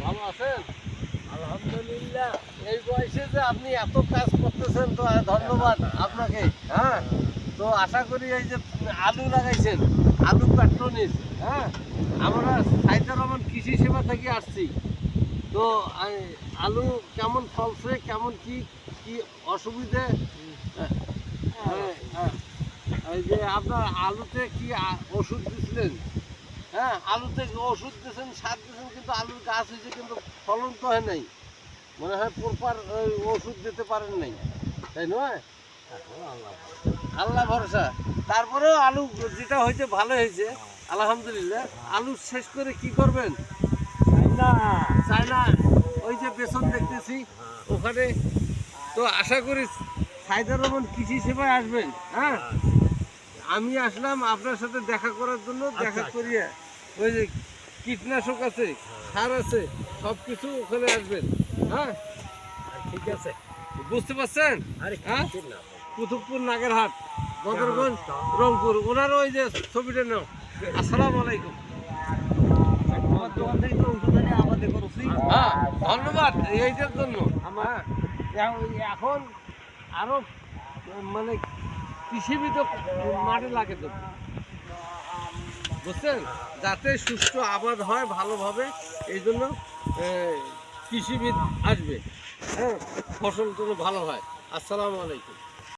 ভালো আছেন? আলহামদুলিল্লাহ। এই বয়সে যে আপনি এত কাজ করতেছেন তো ধন্যবাদ আপনাকে। হ্যাঁ, তো আশা করি এই যে আলু লাগাইছেন, আলু প্যাট্রোনিস, হ্যাঁ, আমরা সাইদুর রহমান কৃষি সেবা থেকে আসছি। তো আলু কেমন ফলছে, কেমন কি কি অসুবিধে, হ্যাঁ, হ্যাঁ, এই যে আপনার আলুতে কি ওষুধ দিছিলেন? হ্যাঁ, আলুতে ওষুধ দিয়েছেন, সার দিয়েছেন, কিন্তু আলুর গাছ হয়েছে কিন্তু ফলন তো হয় নাই। মনে হয় প্রপার ওষুধ দিতে পারেন নাই, তাই নয়? আল্লাহ ভরসা। তারপরেও আলু যেটা হয়েছে ভালো হয়েছে, আলহামদুলিল্লাহ। আলু শেষ করে কি করবেন? চায়না, ওই যে বেসন দেখতেছি ওখানে। তো আশা করি সাইদুর রহমান কৃষি সেবায় আসবেন। হ্যাঁ, আমি আসলাম আপনার সাথে দেখা করার জন্য। দেখা করিয়ে ওই যে কীটনাশক আছে, সার আছে, সব কিছু ওখানে আসবেন। হ্যাঁ, ঠিক আছে, বুঝতে পারছেন? হ্যাঁ, কুতুবপুর, নাগেরহাট, বদরগঞ্জ, রংপুর। ওনারও ওই যে ছবিটা নাও। আসসালামু আলাইকুম। হ্যাঁ, ধন্যবাদ এইটার জন্য। আমার এখন আরো মানে কৃষিবিদ মাঠে লাগে তো, বুঝছেন, যাতে সুষ্ঠু আবাদ হয় ভালোভাবে। এই জন্য কৃষিবিদ আসবে। হ্যাঁ, ফসল যেন ভালো হয়। আসসালামু আলাইকুম।